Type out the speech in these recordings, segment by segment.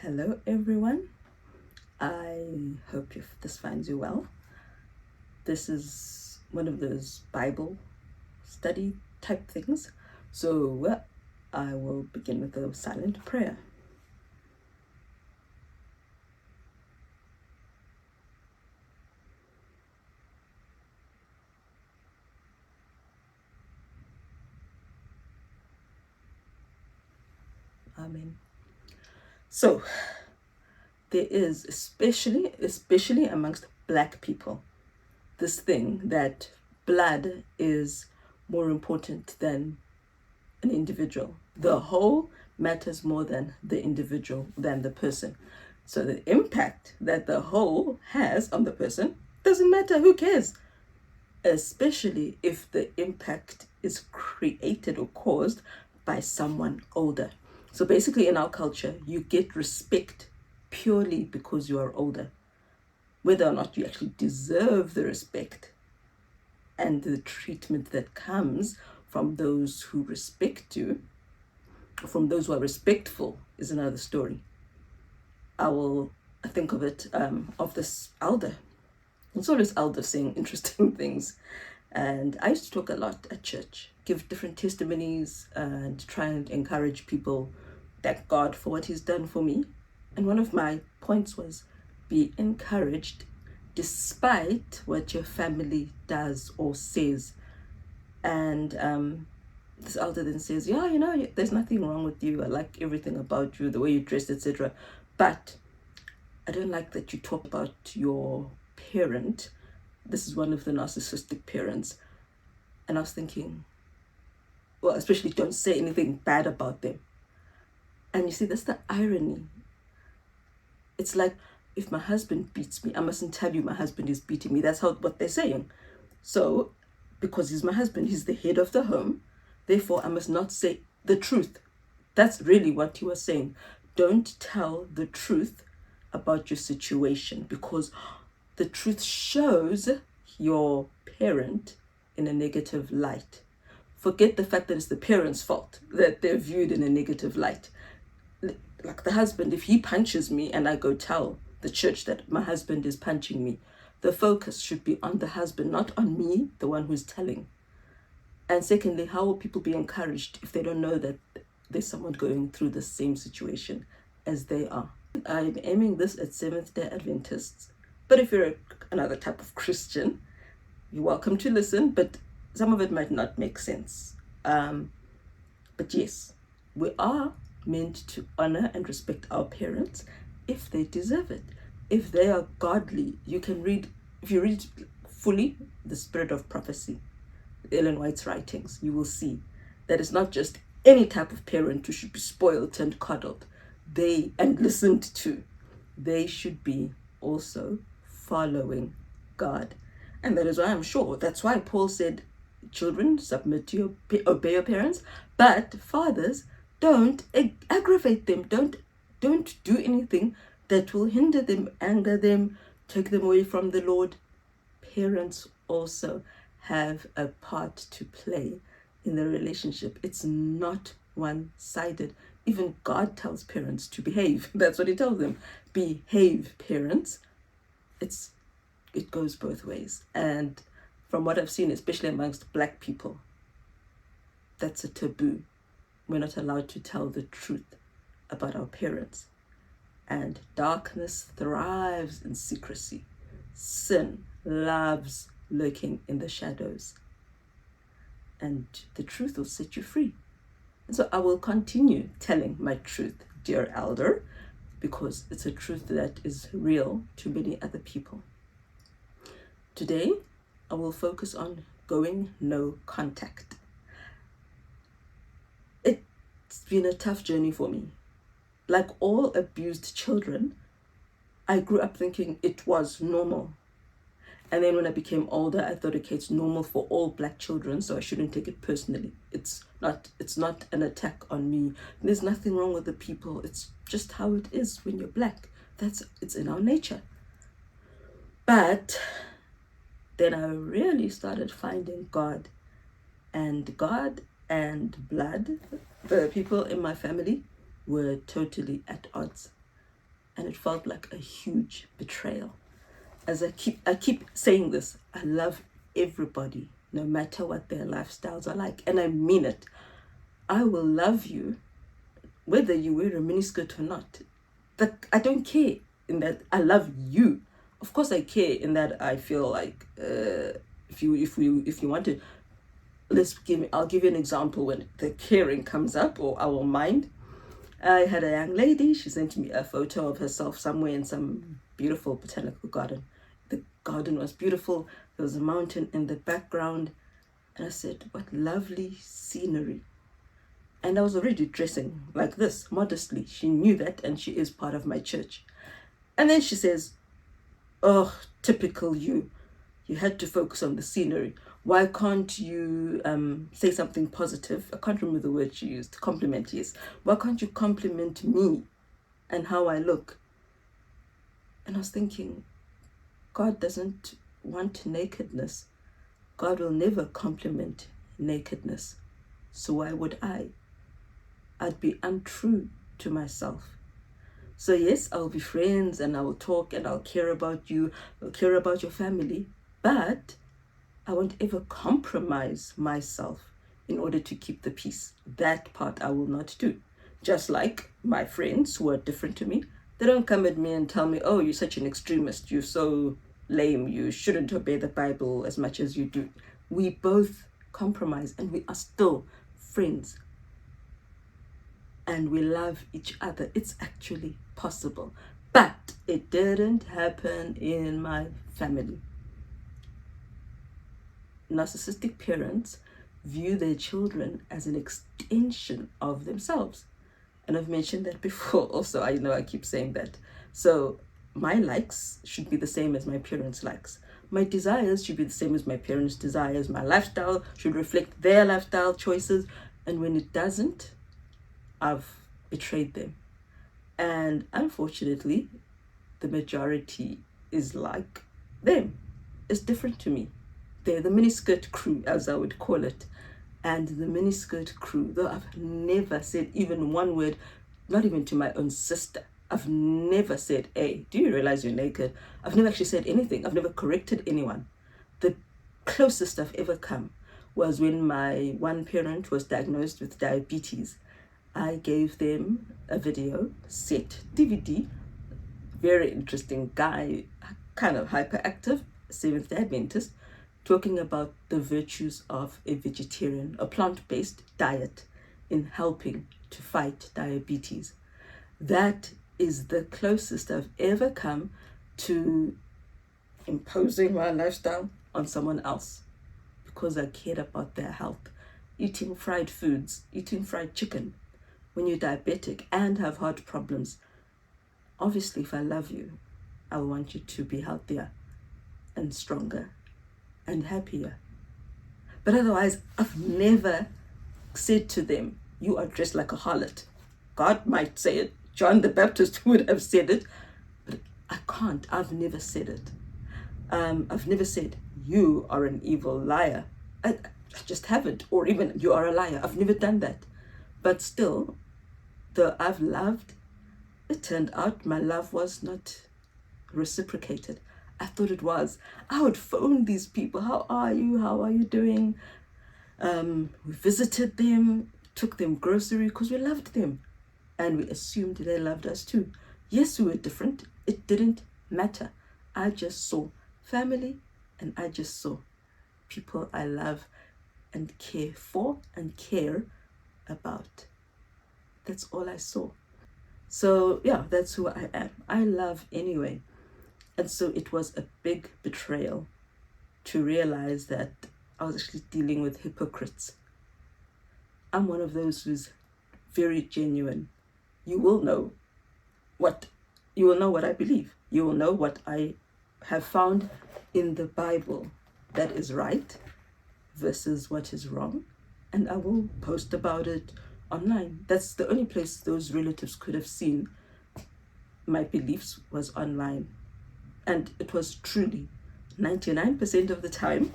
Hello, everyone. I hope this finds you well. This is one of those Bible study type things. So I will begin with a silent prayer. Amen. So there is especially amongst Black people, this thing that blood is more important than an individual. The whole matters more than the individual, than the person. So the impact that the whole has on the person doesn't matter. Who cares? Especially if the impact is created or caused by someone older. So basically, in our culture, you get respect purely because you are older, whether or not you actually deserve the respect and the treatment that comes from those who respect you, from those who are respectful, is another story. I will think of it of this elder. It's always elder saying interesting things. And I used to talk a lot at church, give different testimonies and try and encourage people, thank God for what he's done for me. And one of my points was, be encouraged despite what your family does or says. And this elder then says, yeah, there's nothing wrong with you. I like everything about you, the way you dress, etc. But I don't like that you talk about your parent. This is one of the narcissistic parents. And I was thinking, well, especially don't say anything bad about them. And you see, that's the irony. It's like, if my husband beats me, I mustn't tell you my husband is beating me. That's what they're saying. So, because he's my husband, he's the head of the home. Therefore, I must not say the truth. That's really what he was saying. Don't tell the truth about your situation, because the truth shows your parent in a negative light. Forget the fact that it's the parent's fault that they're viewed in a negative light. Like the husband, if he punches me and I go tell the church that my husband is punching me, the focus should be on the husband, not on me, the one who's telling. And secondly, how will people be encouraged if they don't know that there's someone going through the same situation as they are? I'm aiming this at Seventh-day Adventists. But if you're another type of Christian, you're welcome to listen, but some of it might not make sense. But yes, we are meant to honor and respect our parents if they deserve it. If they are godly, if you read fully The Spirit of Prophecy, Ellen White's writings, you will see that it's not just any type of parent who should be spoiled and coddled and listened to. They should be also following God. And that is why I'm sure that's why Paul said, children, submit to obey your parents, but fathers, don't aggravate them. Don't do anything that will hinder them, anger them, take them away from the Lord. Parents also have a part to play in the relationship. It's not one-sided. Even God tells parents to behave. That's what he tells them. Behave, parents. It goes both ways. And from what I've seen, especially amongst Black people, that's a taboo. We're not allowed to tell the truth about our parents. And darkness thrives in secrecy. Sin loves lurking in the shadows. And the truth will set you free. And so I will continue telling my truth, dear elder, because it's a truth that is real to many other people. Today, I will focus on going no contact. It's been a tough journey for me. Like all abused children, I grew up thinking it was normal. And then when I became older, I thought, okay, it's normal for all Black children, so I shouldn't take it personally. It's not an attack on me. There's nothing wrong with the people. It's just how it is when you're Black. It's in our nature. But then I really started finding God and blood. The people in my family were totally at odds. And it felt like a huge betrayal. As I keep saying this, I love everybody, no matter what their lifestyles are like. And I mean it. I will love you whether you wear a miniskirt or not. That I don't care in that I love you. Of course I care in that I feel like if you want to, I'll give you an example when the caring comes up, or I will mind. I had a young lady, she sent me a photo of herself somewhere in some beautiful botanical garden. The garden was beautiful. There was a mountain in the background. And I said, what lovely scenery. And I was already dressing like this, modestly. She knew that, and she is part of my church. And then she says, oh, typical you. You had to focus on the scenery. Why can't you say something positive? I can't remember the word she used. Compliment, yes. Why can't you compliment me and how I look? And I was thinking, God doesn't want nakedness. God will never compliment nakedness. So why would I? I'd be untrue to myself. So yes, I'll be friends and I will talk and I'll care about you, I'll care about your family, but I won't ever compromise myself in order to keep the peace. That part I will not do. Just like my friends who are different to me, they don't come at me and tell me, oh, you're such an extremist, you're so lame, you shouldn't obey the Bible as much as you do. We both compromise and we are still friends. And we love each other. It's actually possible. But it didn't happen in my family. Narcissistic parents view their children as an extension of themselves. And I've mentioned that before also. I know I keep saying that. So my likes should be the same as my parents' likes. My desires should be the same as my parents' desires. My lifestyle should reflect their lifestyle choices. And when it doesn't, I've betrayed them. And unfortunately, the majority is like them. It's different to me. They're the miniskirt crew, as I would call it. And the miniskirt crew, though I've never said even one word, not even to my own sister. I've never said, hey, do you realize you're naked? I've never actually said anything. I've never corrected anyone. The closest I've ever come was when my one parent was diagnosed with diabetes. I gave them a video set, DVD, very interesting guy, kind of hyperactive, Seventh-day Adventist, talking about the virtues of a vegetarian, a plant-based diet in helping to fight diabetes. That is the closest I've ever come to imposing my lifestyle on someone else because I cared about their health. Eating fried foods, eating fried chicken, when you're diabetic and have heart problems, obviously if I love you, I want you to be healthier and stronger and happier. But otherwise, I've never said to them, you are dressed like a harlot. God might say it, John the Baptist would have said it, but I can't. I've never said it. I've never said, you are an evil liar. I just haven't. Or even, you are a liar. I've never done that. But still, though I've loved, it turned out my love was not reciprocated. I thought it was. I would phone these people. How are you? How are you doing? We visited them, took them grocery because we loved them. And we assumed they loved us too. Yes, we were different. It didn't matter. I just saw family and I just saw people I love and care for and care about. That's all I saw. So yeah, that's who I am. I love anyway. And so it was a big betrayal to realize that I was actually dealing with hypocrites. I'm one of those who's very genuine. You will know what I believe. You will know what I have found in the Bible that is right versus what is wrong. And I will post about it online. That's the only place those relatives could have seen my beliefs was online. And it was truly 99% of the time,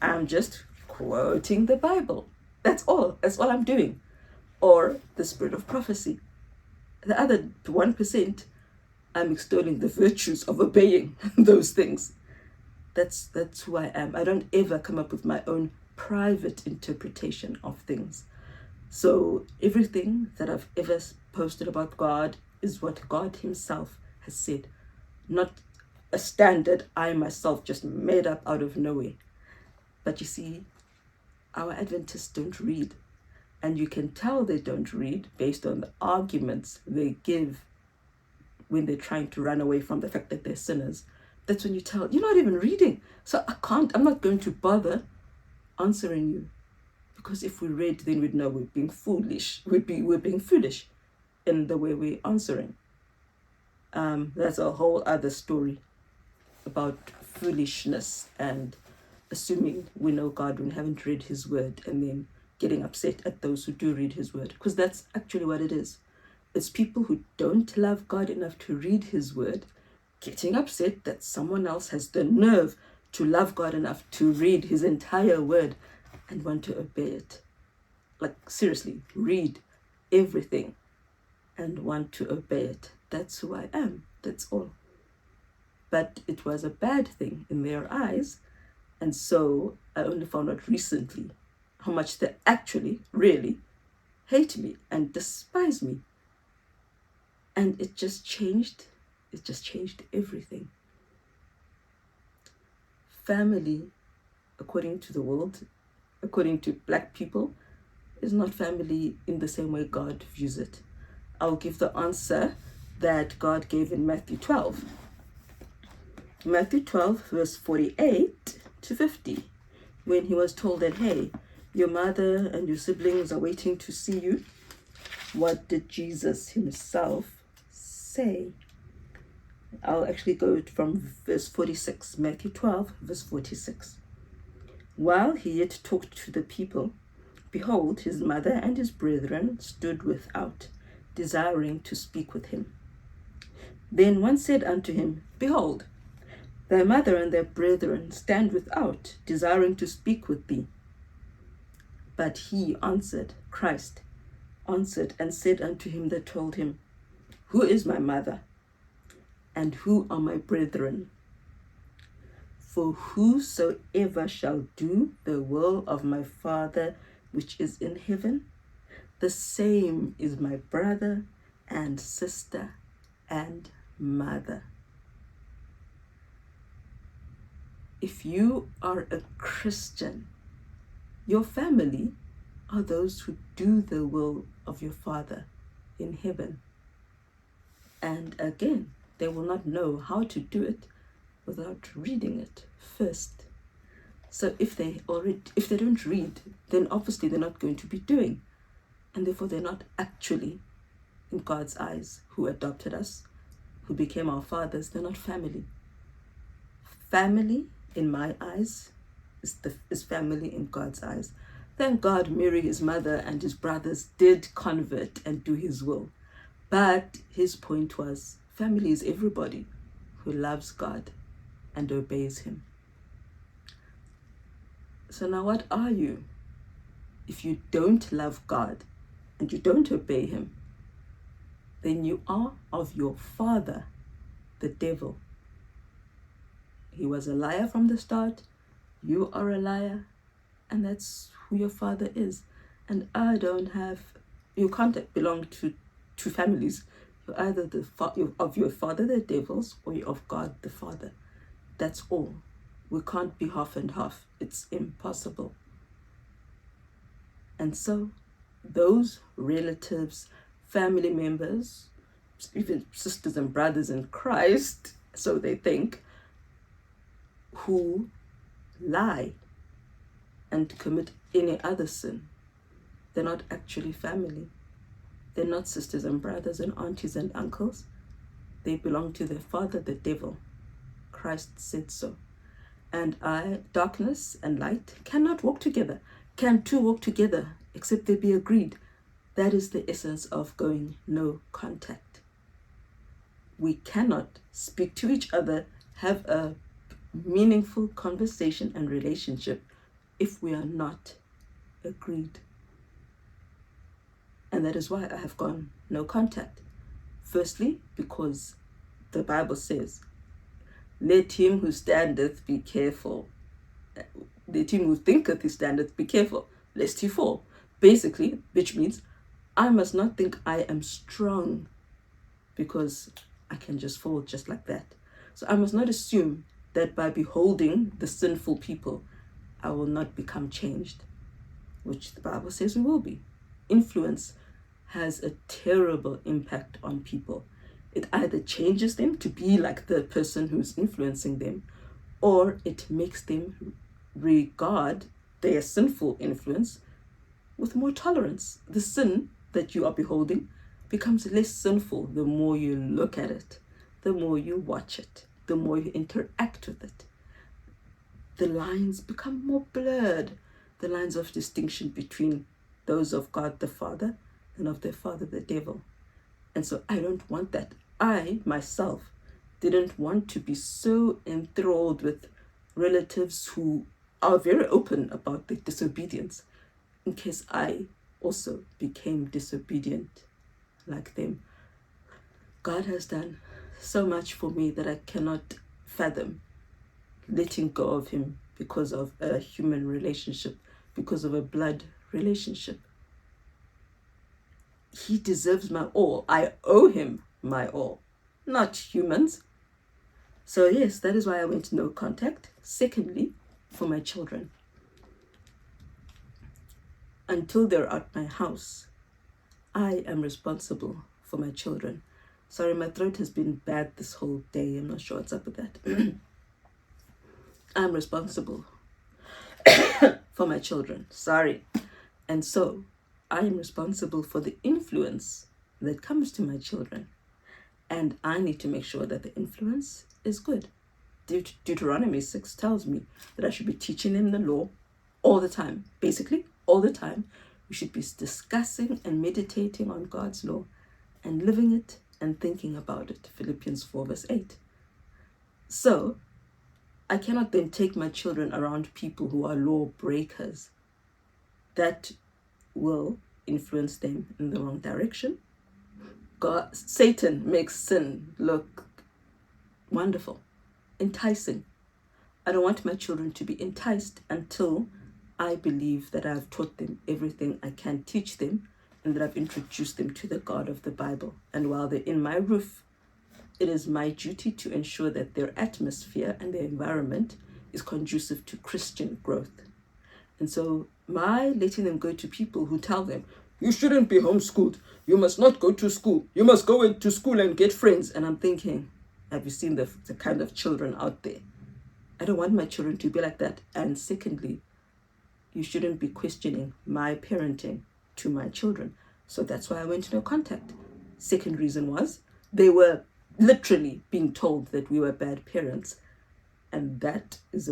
I'm just quoting the Bible. That's all I'm doing. Or the spirit of prophecy. The other 1%, I'm extolling the virtues of obeying those things. That's who I am. I don't ever come up with my own private interpretation of things. So everything that I've ever posted about God is what God himself has said, not a standard I myself just made up out of nowhere. But you see, our Adventists don't read. And you can tell they don't read based on the arguments they give when they're trying to run away from the fact that they're sinners. That's when you tell, you're not even reading. So I'm not going to bother answering you. Because if we read, then we'd know we're being foolish. We're being foolish in the way we're answering. That's a whole other story about foolishness and assuming we know God when we haven't read his word, and then getting upset at those who do read his word. Because that's actually what it is. It's people who don't love God enough to read his word getting upset that someone else has the nerve to love God enough to read his entire word and want to obey it. Like, seriously, read everything and want to obey it. That's who I am. That's all. But it was a bad thing in their eyes. And so I only found out recently how much they actually, really hate me and despise me. And it just changed everything. Family, according to the world, according to black people, is not family in the same way God views it. I'll give the answer that God gave in Matthew 12. Matthew 12, verse 48 to 50, when he was told that, hey, your mother and your siblings are waiting to see you. What did Jesus himself say? I'll actually go from verse 46, Matthew 12, verse 46. While he yet talked to the people, behold, his mother and his brethren stood without, desiring to speak with him. Then one said unto him, behold, thy mother and thy brethren stand without, desiring to speak with thee. But he answered, Christ answered and said unto him that told him, who is my mother? And who are my brethren? For whosoever shall do the will of my Father which is in heaven, the same is my brother and sister and mother. If you are a Christian, your family are those who do the will of your Father in heaven. And again, they will not know how to do it without reading it first. So if they don't read, then obviously they're not going to be doing. And therefore they're not actually, in God's eyes, who adopted us, who became our fathers, they're not family. Family, in my eyes, is family in God's eyes. Thank God Mary, his mother, and his brothers did convert and do his will. But his point was, family is everybody who loves God and obeys him. So now what are you? If you don't love God and you don't obey him, then you are of your father, the devil. He was a liar from the start. You are a liar. And that's who your father is. And you can't belong to two families. You're either of your father, the devils, or you're of God, the Father. That's all. We can't be half and half. It's impossible. And so those relatives, family members, even sisters and brothers in Christ, so they think, who lie and commit any other sin, they're not actually family. They're not sisters and brothers and aunties and uncles. They belong to their father, the devil. Christ said so. And darkness and light cannot walk together. Can two walk together except they be agreed? That is the essence of going no contact. We cannot speak to each other, have a meaningful conversation and relationship if we are not agreed. And that is why I have gone no contact. Firstly, because the Bible says, let him who standeth be careful. Let him who thinketh he standeth be careful, lest he fall. Basically, which means I must not think I am strong because I can just fall just like that. So I must not assume that by beholding the sinful people, I will not become changed, which the Bible says we will be. Influence has a terrible impact on people. It either changes them to be like the person who's influencing them, or it makes them regard their sinful influence with more tolerance. The sin that you are beholding becomes less sinful the more you look at it, the more you watch it, the more you interact with it. The lines become more blurred, the lines of distinction between those of God the Father and of their father the devil. And so I don't want that. I myself didn't want to be so enthralled with relatives who are very open about their disobedience, in case I also became disobedient like them. God has done so much for me that I cannot fathom letting go of him because of a human relationship, because of a blood relationship. He deserves my all. I owe him my all, not humans. So yes, that is why I went no contact. Secondly, for my children. Until they're at my house, I am responsible for my children. Sorry, my throat has been bad this whole day. I'm not sure what's up with that. I'm responsible for my children. Sorry. And so I am responsible for the influence that comes to my children. And I need to make sure that the influence is good. Deuteronomy 6 tells me that I should be teaching them the law all the time. Basically, all the time. We should be discussing and meditating on God's law and living it and thinking about it. Philippians 4 verse 8. So I cannot then take my children around people who are law breakers. That will influence them in the wrong direction. Satan makes sin look wonderful, enticing. I don't want my children to be enticed until I believe that I've taught them everything I can teach them and that I've introduced them to the God of the Bible. And while they're in my roof, it is my duty to ensure that their atmosphere and their environment is conducive to Christian growth. And so my letting them go to people who tell them, you shouldn't be homeschooled, you must not go to school, you must go into school and get friends. And I'm thinking, have you seen the kind of children out there? I don't want my children to be like that. And secondly, you shouldn't be questioning my parenting to my children. So that's why I went to no contact. Second reason was they were literally being told that we were bad parents. And that is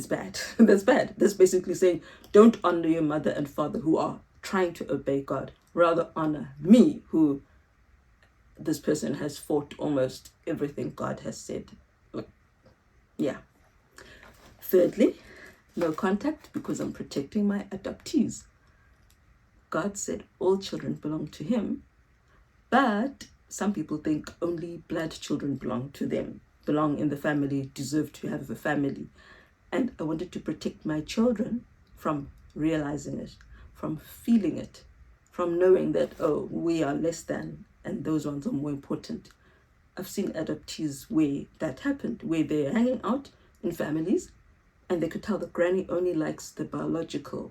bad. That's bad. That's basically saying, don't honor your mother and father who are trying to obey God. Rather honor me, who this person has fought almost everything God has said. Yeah. Thirdly, no contact because I'm protecting my adoptees. God said all children belong to him, but some people think only blood children belong to them, belong in the family, deserve to have a family. And I wanted to protect my children from realizing it, from feeling it, from knowing that, oh, we are less than and those ones are more important. I've seen adoptees where that happened, where they're hanging out in families and they could tell the granny only likes the biologically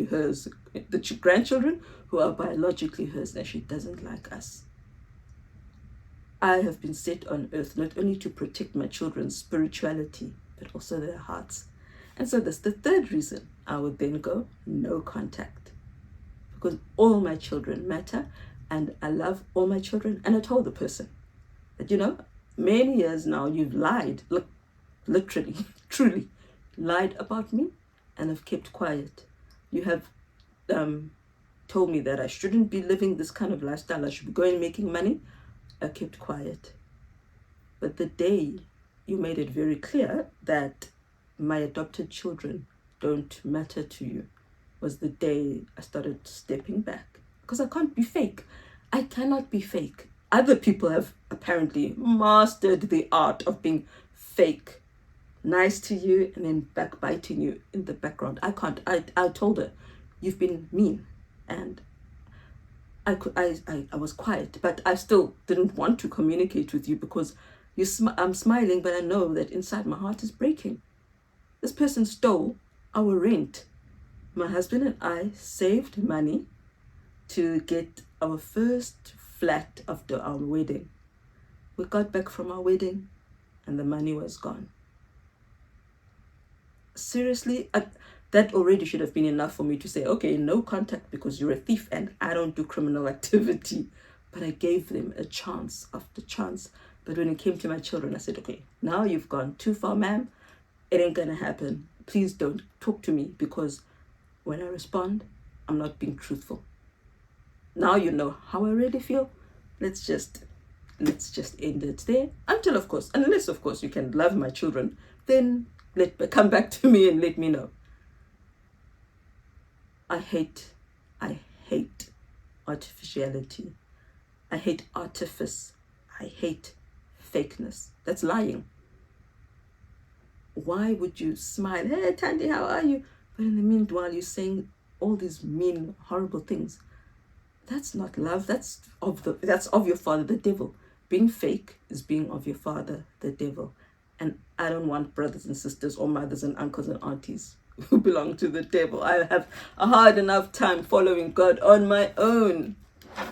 hers, the grandchildren who are biologically hers, and she doesn't like us. I have been set on earth not only to protect my children's spirituality, but also their hearts. And so that's the third reason I would then go no contact. Because all my children matter and I love all my children. And I told the person that, many years now you've lied, look, literally, truly lied about me and have kept quiet. You have told me that I shouldn't be living this kind of lifestyle. I should be going making money. I kept quiet. But the day you made it very clear that my adopted children don't matter to you was the day I started stepping back. Because I can't be fake. I cannot be fake. Other people have apparently mastered the art of being fake, nice to you, and then backbiting you in the background. I can't. I told her, you've been mean, and I was quiet, but I still didn't want to communicate with you because I'm smiling, but I know that inside my heart is breaking. This person stole our rent. My husband and I saved money to get our first flat after our wedding. We got back from our wedding and the money was gone. Seriously, that already should have been enough for me to say, okay, no contact because you're a thief and I don't do criminal activity. But I gave them a chance after chance. But when it came to my children, I said, okay, now you've gone too far, ma'am. It ain't gonna happen. Please don't talk to me because when I respond, I'm not being truthful. Now you know how I really feel. Let's just end it there. Until, of course, unless of course you can love my children, then come back to me and let me know. I hate artificiality. I hate artifice. I hate fakeness. That's lying. Why would you smile? Hey, Tandy, how are you? But in the meanwhile, you're saying all these mean, horrible things. That's not love. That's of your father, the devil. Being fake is being of your father, the devil. And I don't want brothers and sisters or mothers and uncles and aunties who belong to the devil. I have a hard enough time following God on my own.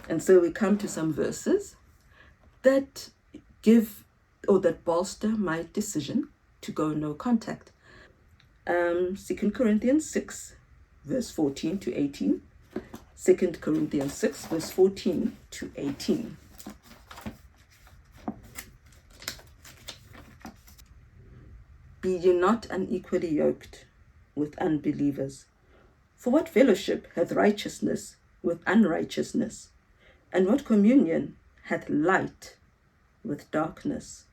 And so we come to some verses that give or that bolster my decision to go no contact. 2 Corinthians 6, verse 14 to 18. 2 Corinthians 6, verse 14 to 18. Be ye not unequally yoked with unbelievers. For what fellowship hath righteousness with unrighteousness? And what communion hath light with darkness?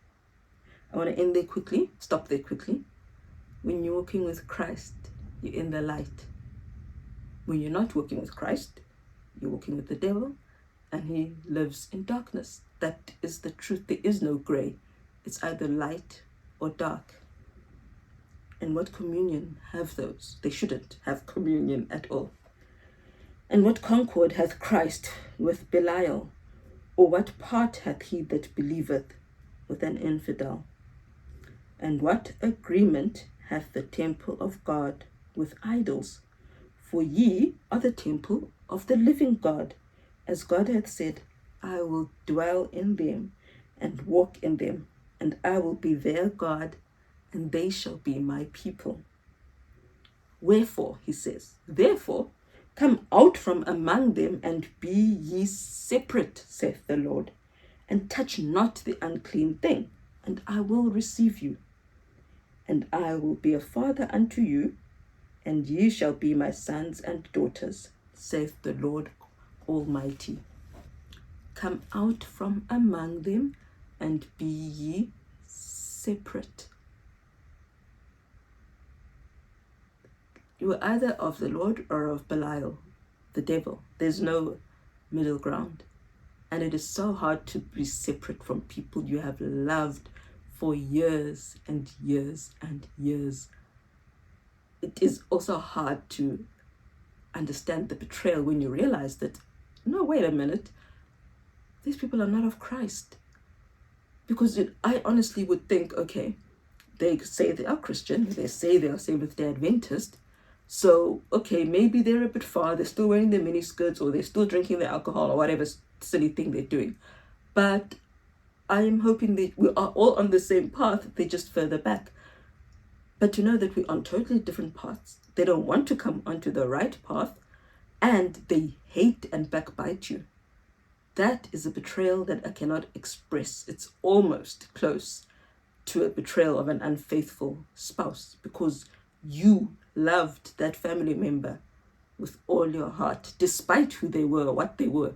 I want to end there quickly, stop there quickly. When you're walking with Christ, you're in the light. When you're not walking with Christ, you're walking with the devil, and he lives in darkness. That is the truth. There is no gray. It's either light or dark. And what communion have those? They shouldn't have communion at all. And what concord hath Christ with Belial? Or what part hath he that believeth with an infidel? And what agreement hath the temple of God with idols? For ye are the temple of the living God, as God hath said, I will dwell in them and walk in them, and I will be their God, and they shall be my people. Wherefore, he says, therefore, come out from among them, and be ye separate, saith the Lord, and touch not the unclean thing, and I will receive you. And I will be a father unto you, and ye shall be my sons and daughters, saith the Lord Almighty. Come out from among them, and be ye separate. You are either of the Lord or of Belial, the devil. There's no middle ground. And it is so hard to be separate from people you have loved for years and years and years. It is also hard to understand the betrayal when you realize that, no, wait a minute, these people are not of Christ. Because I honestly would think, okay, they say they are Christian, they say they are Seventh-day Adventist, so, okay, maybe they're a bit far, they're still wearing their mini skirts, or they're still drinking their alcohol, or whatever silly thing they're doing. But I am hoping that we are all on the same path, they're just further back. But to know that we're on totally different paths, they don't want to come onto the right path, and they hate and backbite you. That is a betrayal that I cannot express. It's almost close to a betrayal of an unfaithful spouse, because you loved that family member with all your heart, despite who they were, what they were.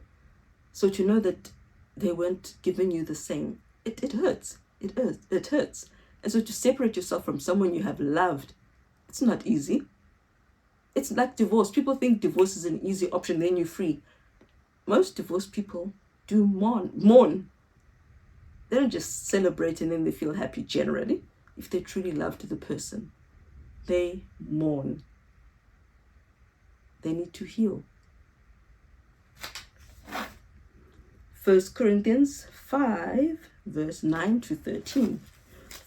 So to know that they weren't giving you the same, it hurts. It hurts. And so to separate yourself from someone you have loved, it's not easy. It's like divorce. People think divorce is an easy option, then you're free. Most divorced people do mourn. They don't just celebrate and then they feel happy generally. If they truly loved the person, they mourn. They need to heal. 1 Corinthians 5, verse 9 to 13.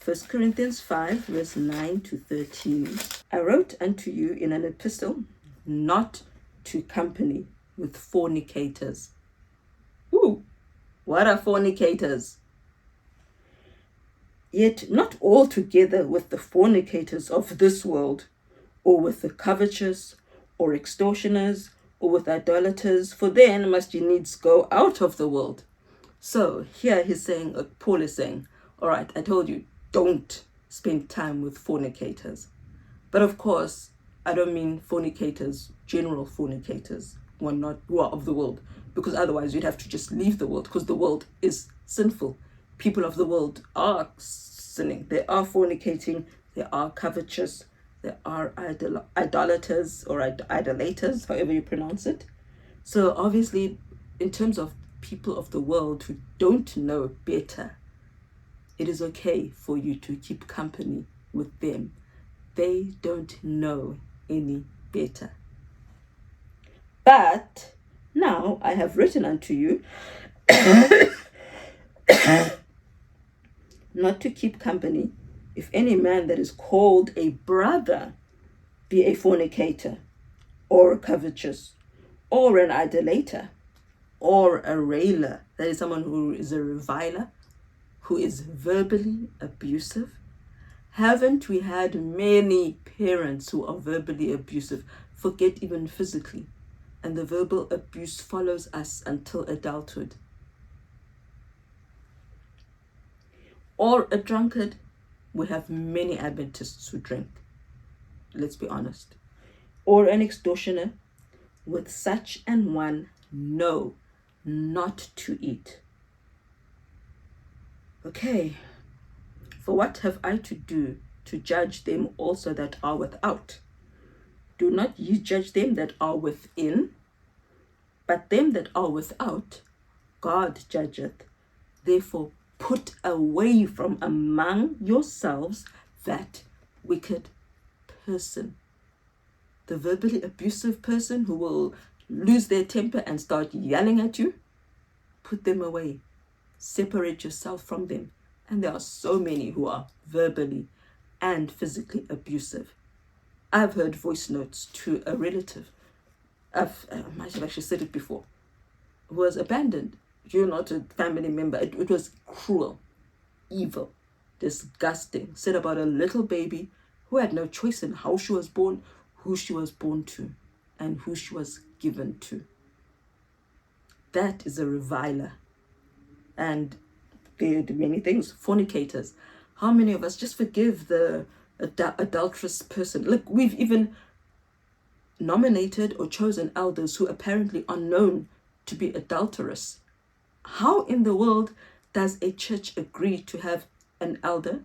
1 Corinthians 5, verse 9 to 13. I wrote unto you in an epistle, not to company with fornicators. Ooh, what are fornicators? Yet not altogether with the fornicators of this world, or with the covetous, or extortioners, or with idolaters, for then must ye needs go out of the world. So here he's saying, Paul is saying, all right, I told you, don't spend time with fornicators. But of course, I don't mean fornicators, general fornicators, who are of the world, because otherwise you'd have to just leave the world, because the world is sinful. People of the world are sinning. They are fornicating. They are covetous. They are idolaters or idolaters, however you pronounce it. So obviously, in terms of people of the world who don't know better, it is okay for you to keep company with them. They don't know any better. But now I have written unto you not to keep company, if any man that is called a brother be a fornicator, or covetous, or an idolater, or a railer, that is someone who is a reviler, who is verbally abusive. Haven't we had many parents who are verbally abusive, forget even physically, and the verbal abuse follows us until adulthood? Or a drunkard. We have many Adventists who drink, let's be honest. Or an extortioner. With such an one, no, not to eat. Okay, for what have I to do to judge them also that are without? Do not ye judge them that are within, but them that are without, God judgeth. Therefore, put away from among yourselves that wicked person. The verbally abusive person who will lose their temper and start yelling at you, put them away. Separate yourself from them. And there are so many who are verbally and physically abusive. I've heard voice notes to a relative, I might have actually said it before, who was abandoned. You're not a family member. It was cruel, evil, disgusting. Said about a little baby who had no choice in how she was born, who she was born to, and who she was given to. That is a reviler. And they do many things. Fornicators. How many of us just forgive the adulterous person? Look, we've even nominated or chosen elders who apparently are known to be adulterous. How in the world does a church agree to have an elder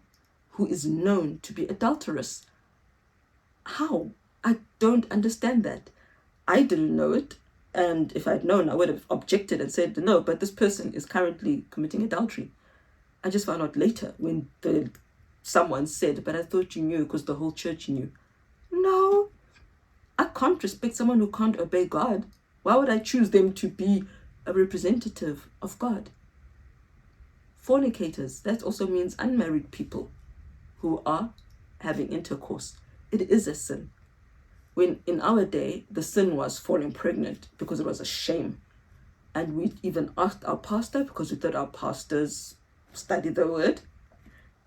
who is known to be adulterous? How? I don't understand that. I didn't know it. And if I'd known, I would have objected and said, no, but this person is currently committing adultery. I just found out later when someone said, but I thought you knew because the whole church knew. No, I can't respect someone who can't obey God. Why would I choose them to be a representative of God? Fornicators, that also means unmarried people who are having intercourse. It is a sin. When in our day, the sin was falling pregnant because it was a shame. And we even asked our pastor, because we thought our pastors study the word.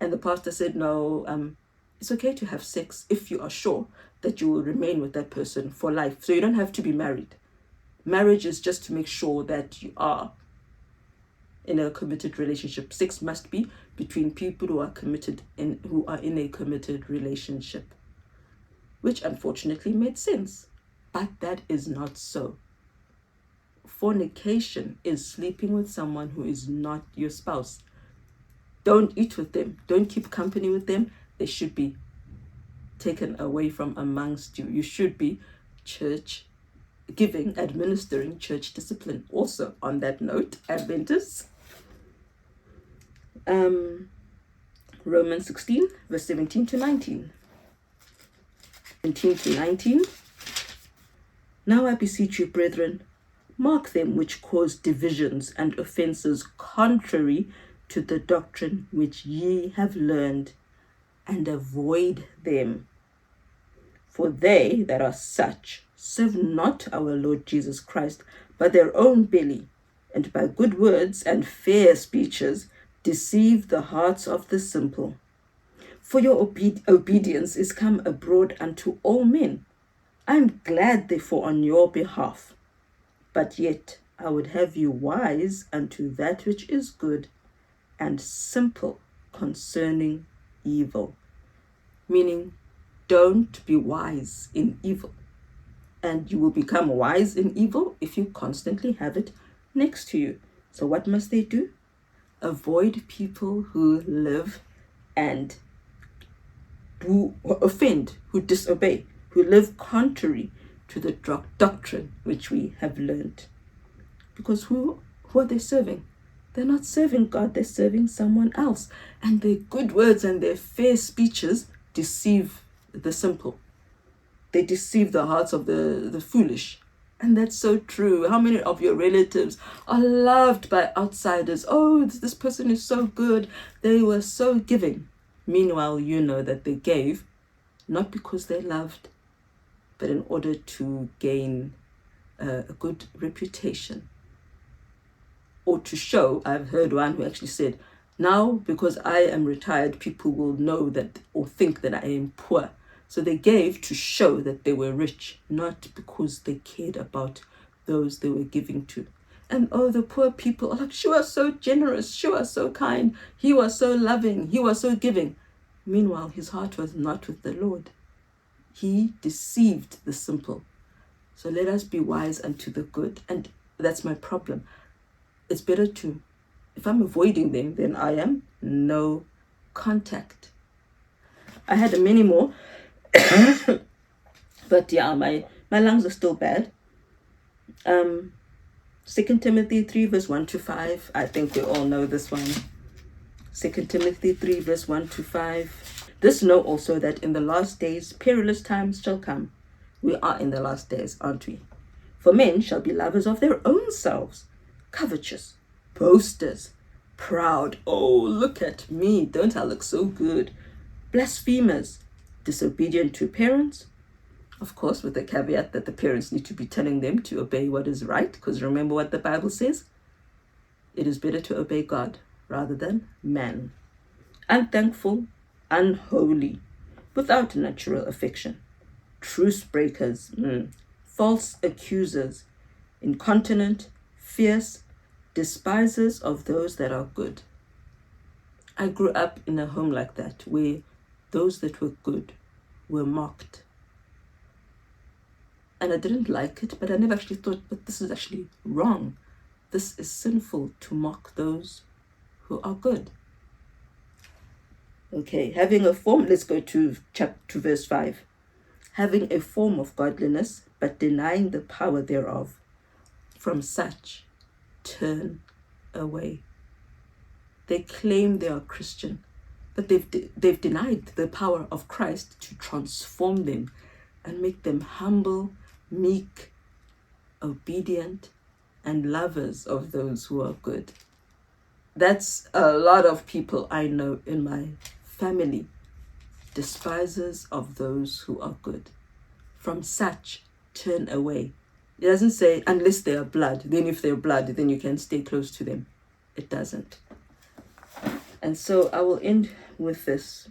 And the pastor said, no, it's okay to have sex if you are sure that you will remain with that person for life. So you don't have to be married. Marriage is just to make sure that you are in a committed relationship. Sex must be between people who are committed and who are in a committed relationship, which unfortunately made sense. But that is not so. Fornication is sleeping with someone who is not your spouse. Don't eat with them. Don't keep company with them. They should be taken away from amongst you. You should be church giving, administering church discipline. Also, on that note, Adventists, Romans 16, verse 17 to 19. 17 to 19. Now I beseech you, brethren, mark them which cause divisions and offenses contrary to the doctrine which ye have learned, and avoid them. For they that are such serve not our Lord Jesus Christ, but their own belly, and by good words and fair speeches deceive the hearts of the simple. For your obedience is come abroad unto all men. I am glad therefore on your behalf. But yet I would have you wise unto that which is good, and simple concerning evil. Meaning, don't be wise in evil. And you will become wise in evil if you constantly have it next to you. So what must they do? Avoid people who live and who offend, who disobey, who live contrary to the doctrine which we have learned. Because who are they serving? They're not serving God, they're serving someone else. And their good words and their fair speeches deceive the simple. They deceive the hearts of the foolish. And that's so true. How many of your relatives are loved by outsiders? Oh, this person is so good. They were so giving. Meanwhile, you know that they gave not because they loved, but in order to gain a good reputation. Or to show, I've heard one who actually said, now because I am retired, people will know that or think that I am poor. So they gave to show that they were rich, not because they cared about those they were giving to. And oh, the poor people are like, she was so generous, she was so kind, he was so loving, he was so giving. Meanwhile, his heart was not with the Lord. He deceived the simple. So let us be wise unto the good. And that's my problem. It's better to, if I'm avoiding them, then I am no contact. I had many more. But yeah, my lungs are still bad. 2 Timothy 3 verse 1 to 5. I think we all know this one. 2 Timothy 3 verse 1 to 5. This know also that in the last days perilous times shall come. We are in the last days, aren't we? For men shall be lovers of their own selves, covetous, boasters, proud. Oh, look at me. Don't I look so good? Blasphemers, disobedient to parents. Of course, with the caveat that the parents need to be telling them to obey what is right. Because remember what the Bible says? It is better to obey God rather than man. Unthankful, unholy, without natural affection, truce breakers, false accusers, incontinent, fierce, despisers of those that are good. I grew up in a home like that, where those that were good were mocked. And I didn't like it, but I never actually thought, but this is actually wrong. This is sinful to mock those who are good. Okay, having a form, let's go to verse 5. Having a form of godliness, but denying the power thereof, from such turn away. They claim they are Christian, but they've denied the power of Christ to transform them and make them humble, meek, obedient, and lovers of those who are good. That's a lot of people I know in my family. Despisers of those who are good. From such turn away. It doesn't say unless they are blood. Then if they're blood, then you can stay close to them. It doesn't. And so I will end with this.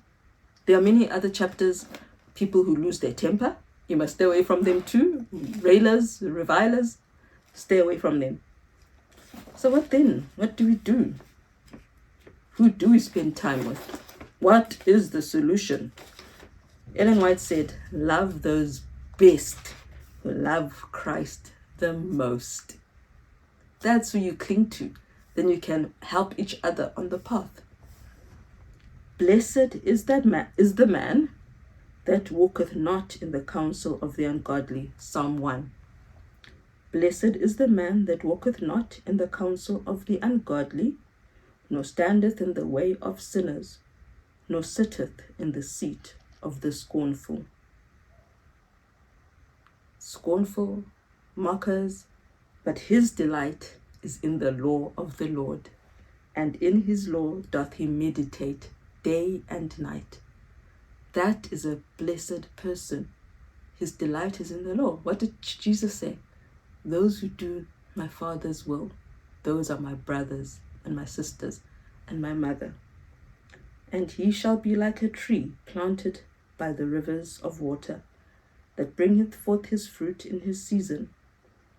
There are many other chapters. People who lose their temper, you must stay away from them too. Railers, revilers, stay away from them. So what then? What do we do? Who do we spend time with? What is the solution? Ellen White said, love those best who love Christ the most. That's who you cling to. Then you can help each other on the path. Blessed is the man that walketh not in the counsel of the ungodly. Psalm 1. Blessed is the man that walketh not in the counsel of the ungodly, nor standeth in the way of sinners, nor sitteth in the seat of the scornful. Scornful, mockers, but his delight is in the law of the Lord, and in his law doth he meditate day and night. That is a blessed person. His delight is in the law. What did Jesus say? Those who do my Father's will, those are my brothers and my sisters and my mother. And he shall be like a tree planted by the rivers of water, that bringeth forth his fruit in his season.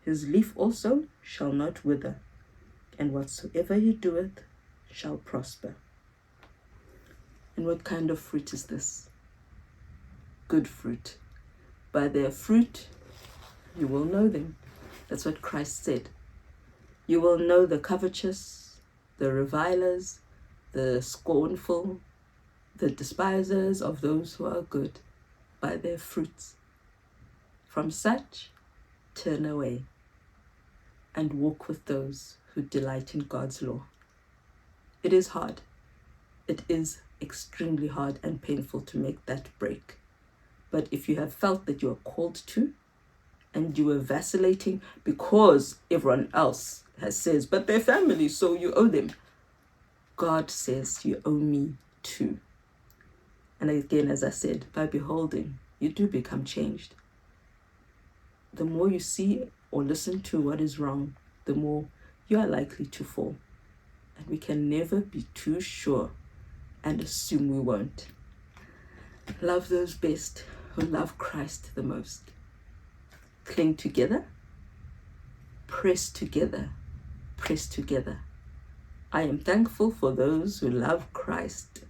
His leaf also shall not wither, and whatsoever he doeth shall prosper. And what kind of fruit is this? Good fruit. By their fruit you will know them. That's what Christ said. You will know the covetous, the revilers, the scornful, the despisers of those who are good, by their fruits. From such, turn away and walk with those who delight in God's law. It is hard. It is extremely hard and painful to make that break. But if you have felt that you are called to, and you are vacillating because everyone else says, but they're family, so you owe them. God says you owe me too. And again, as I said, by beholding, you do become changed. The more you see or listen to what is wrong, the more you are likely to fall. And we can never be too sure and assume we won't. Love those best who love Christ the most. Cling together, press together, press together. I am thankful for those who love Christ.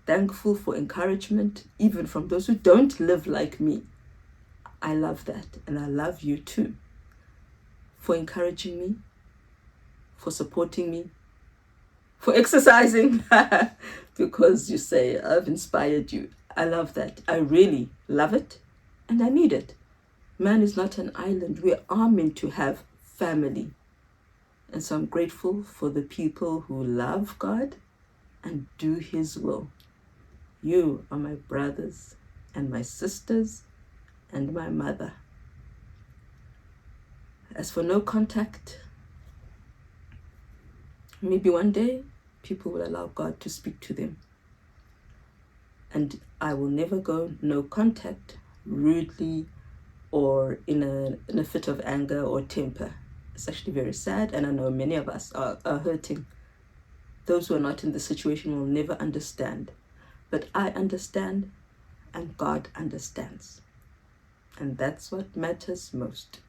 Thankful for encouragement, even from those who don't live like me. I love that, and I love you too. For encouraging me, for supporting me, for exercising, because you say, I've inspired you. I love that. I really love it, and I need it. Man is not an island. We are meant to have family. And so I'm grateful for the people who love God and do his will. You are my brothers and my sisters and my mother. As for no contact, maybe one day people will allow God to speak to them. And I will never go no contact rudely or in a fit of anger or temper. It's actually very sad, and I know many of us are hurting. Those who are not in the situation will never understand. But I understand, and God understands. And that's what matters most.